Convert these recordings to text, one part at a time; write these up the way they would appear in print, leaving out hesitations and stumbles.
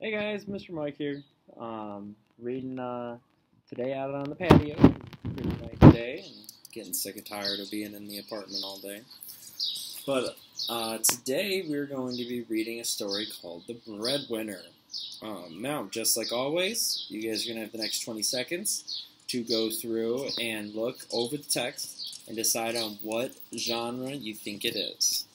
Hey guys, Mr. Mike here. Reading today out on the patio. Pretty nice day. And getting sick and tired of being in the apartment all day. But today we're going to be reading a story called The Breadwinner. Now, just like always, you guys are going to have the next 20 seconds to go through and look over the text and decide on what genre you think it is.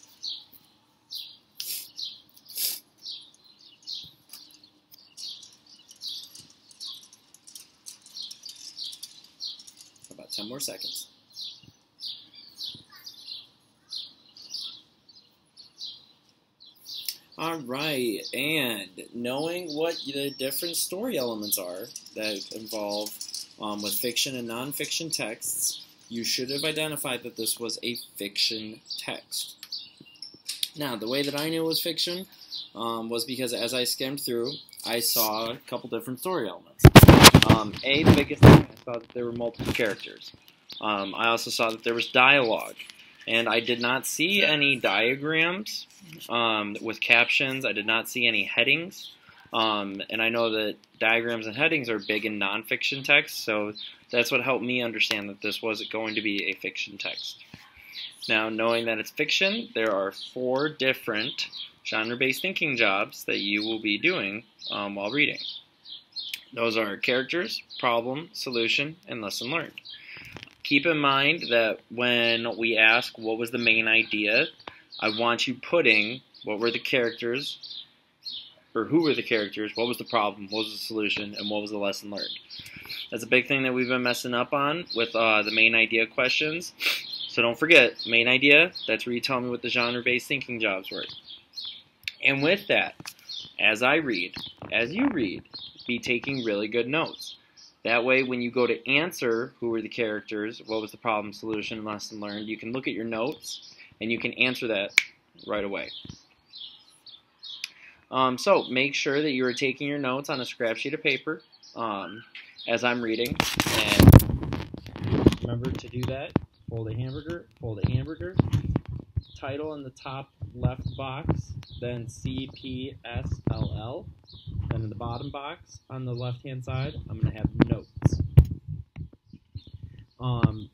About 10 more seconds. Alright, and knowing what the different story elements are that involve with fiction and non-fiction texts, you should have identified that this was a fiction text. Now, the way that I knew it was fiction was because as I skimmed through, I saw a couple different story elements. The biggest thing, I saw that there were multiple characters. I also saw that there was dialogue. And I did not see any diagrams with captions. I did not see any headings. And I know that diagrams and headings are big in nonfiction text, so that's what helped me understand that this was going to be a fiction text. Now, knowing that it's fiction, there are 4 different genre-based thinking jobs that you will be doing while reading. Those are characters, problem, solution, and lesson learned. Keep in mind that when we ask what was the main idea, I want you putting what were the characters, or who were the characters, what was the problem, what was the solution, and what was the lesson learned. That's a big thing that we've been messing up on with the main idea questions. So don't forget, main idea, that's where you tell me what the genre-based thinking jobs were. And with that, as you read, be taking really good notes. That way, when you go to answer who were the characters, what was the problem, solution, and lesson learned, you can look at your notes, and you can answer that right away. So, make sure that you are taking your notes on a scrap sheet of paper as I'm reading. And remember to do that. Fold a hamburger. Title in the top left box, then CPSLL. Then in the bottom box on the left-hand side, I'm going to have notes.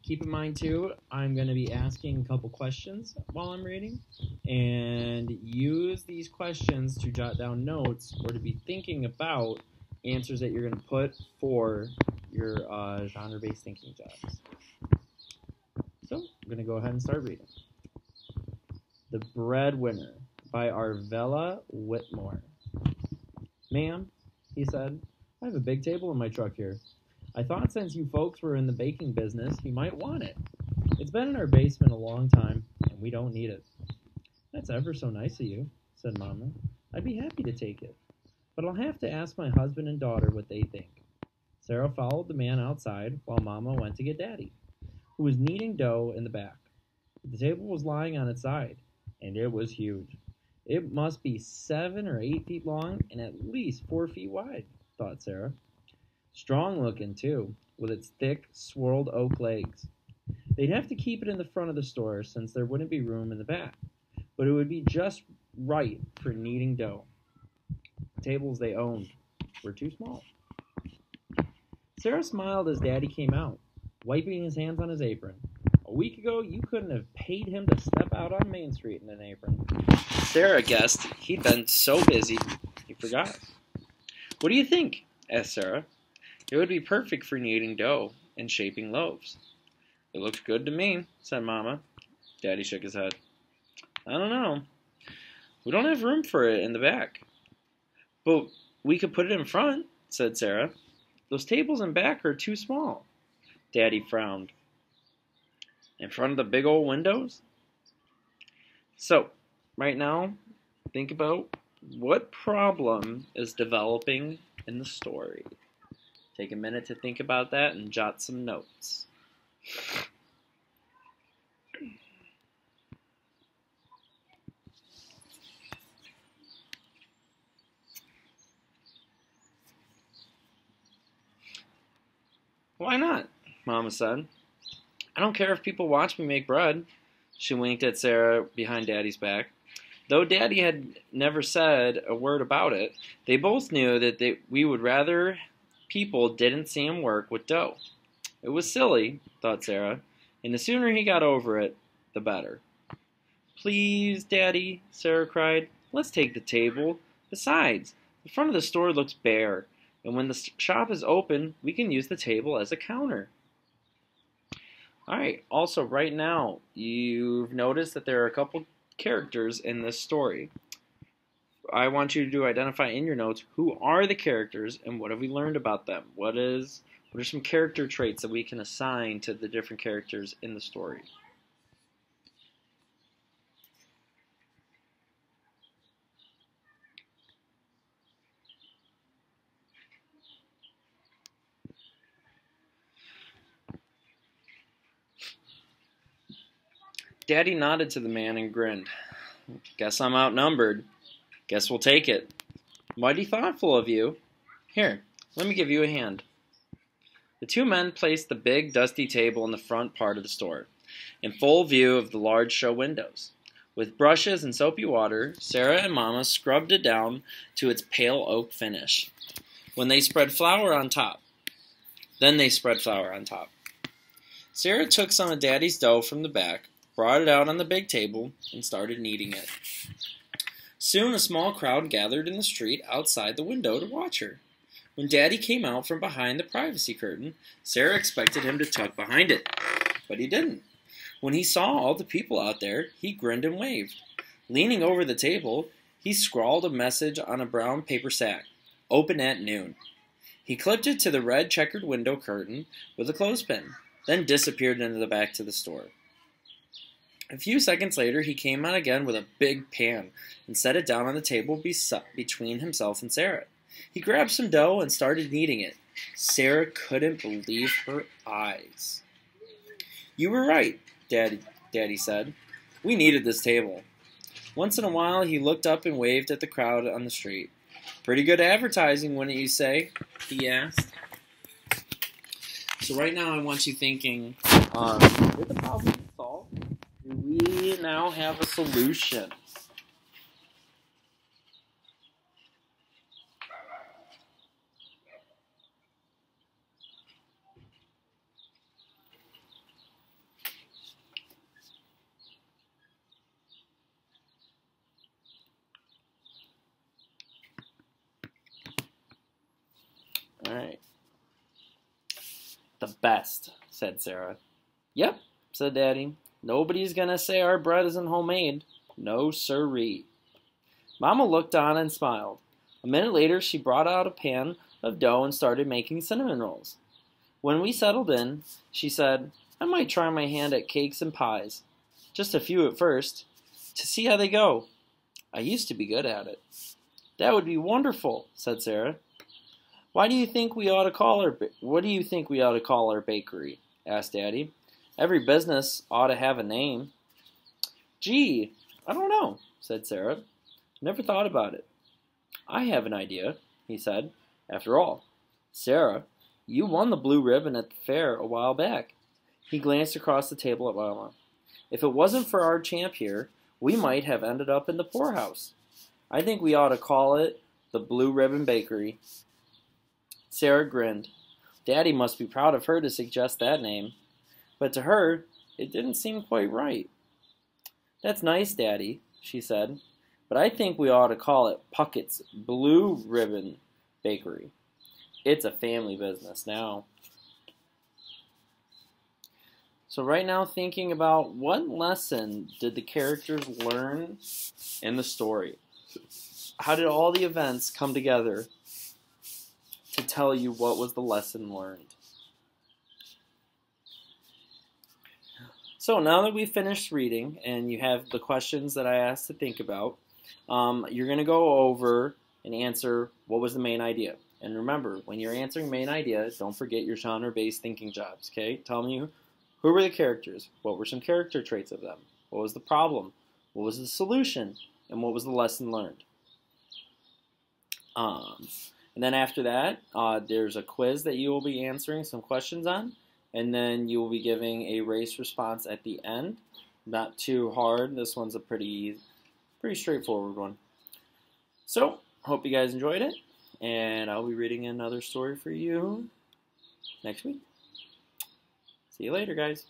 Keep in mind, too, I'm going to be asking a couple questions while I'm reading, and use these questions to jot down notes or to be thinking about answers that you're going to put for your genre-based thinking jobs. So, I'm going to go ahead and start reading. The Breadwinner by Arvella Whitmore. Ma'am, he said, I have a big table in my truck here. I thought since you folks were in the baking business, you might want it. It's been in our basement a long time, and we don't need it. That's ever so nice of you, said Mama. I'd be happy to take it, but I'll have to ask my husband and daughter what they think. Sarah followed the man outside while Mama went to get Daddy, who was kneading dough in the back. The table was lying on its side, and it was huge. It must be 7 or 8 feet long and at least 4 feet wide, thought Sarah. Strong looking, too, with its thick, swirled oak legs. They'd have to keep it in the front of the store since there wouldn't be room in the back, but it would be just right for kneading dough. The tables they owned were too small. Sarah smiled as Daddy came out, wiping his hands on his apron. A week ago, you couldn't have paid him to step out on Main Street in an apron. Sarah guessed he'd been so busy he forgot. What do you think? Asked Sarah. It would be perfect for kneading dough and shaping loaves. It looks good to me, said Mama. Daddy shook his head. I don't know. We don't have room for it in the back. But we could put it in front, said Sarah. Those tables in back are too small. Daddy frowned. In front of the big old windows? So, right now, think about what problem is developing in the story. Take a minute to think about that and jot some notes. Why not? Mama said. I don't care if people watch me make bread. She winked at Sarah behind Daddy's back. Though Daddy had never said a word about it, they both knew that we would rather people didn't see him work with dough. It was silly, thought Sarah, and the sooner he got over it, the better. Please, Daddy, Sarah cried. Let's take the table. Besides, the front of the store looks bare, and when the shop is open, we can use the table as a counter. Alright, also right now, you've noticed that there are a couple characters in this story. I want you to identify in your notes who are the characters and what have we learned about them. What are some character traits that we can assign to the different characters in the story? Daddy nodded to the man and grinned. Guess I'm outnumbered. Guess we'll take it. Mighty thoughtful of you. Here, let me give you a hand. The two men placed the big, dusty table in the front part of the store, in full view of the large show windows. With brushes and soapy water, Sarah and Mama scrubbed it down to its pale oak finish. Then they spread flour on top. Sarah took some of Daddy's dough from the back, brought it out on the big table, and started kneading it. Soon a small crowd gathered in the street outside the window to watch her. When Daddy came out from behind the privacy curtain, Sarah expected him to tuck behind it, but he didn't. When he saw all the people out there, he grinned and waved. Leaning over the table, he scrawled a message on a brown paper sack, "Open at noon." He clipped it to the red checkered window curtain with a clothespin, then disappeared into the back to the store. A few seconds later, he came out again with a big pan and set it down on the table between himself and Sarah. He grabbed some dough and started kneading it. Sarah couldn't believe her eyes. "You were right," Daddy said. "We needed this table." Once in a while, he looked up and waved at the crowd on the street. "Pretty good advertising, wouldn't you say?" he asked. So right now, I want you thinking, did the problem solved? Do we now have a solution? All right. "The best," said Sarah. "Yep," said Daddy. "Nobody's gonna say our bread isn't homemade. No siree." Mama looked on and smiled. A minute later, she brought out a pan of dough and started making cinnamon rolls. When we settled in, she said, "I might try my hand at cakes and pies. Just a few at first, to see how they go. I used to be good at it." "That would be wonderful," said Sarah. What do you think we ought to call our bakery?" asked Daddy. "Every business ought to have a name." "Gee, I don't know," said Sarah. "Never thought about it." "I have an idea," he said. "After all, Sarah, you won the blue ribbon at the fair a while back." He glanced across the table at Mama. "If it wasn't for our champ here, we might have ended up in the poorhouse. I think we ought to call it the Blue Ribbon Bakery." Sarah grinned. Daddy must be proud of her to suggest that name. But to her, it didn't seem quite right. "That's nice, Daddy," she said. "But I think we ought to call it Puckett's Blue Ribbon Bakery. It's a family business now." So right now, thinking about what lesson did the characters learn in the story? How did all the events come together to tell you what was the lesson learned? So now that we've finished reading and you have the questions that I asked to think about, you're going to go over and answer what was the main idea. And remember, when you're answering main idea, don't forget your genre-based thinking jobs, okay? Tell me who were the characters? What were some character traits of them? What was the problem? What was the solution? And what was the lesson learned? And then after that, there's a quiz that you will be answering some questions on. And then you will be giving a race response at the end. Not too hard. This one's a pretty Pretty straightforward one. So, hope you guys enjoyed it, and I'll be reading another story for you next week. See you later, guys.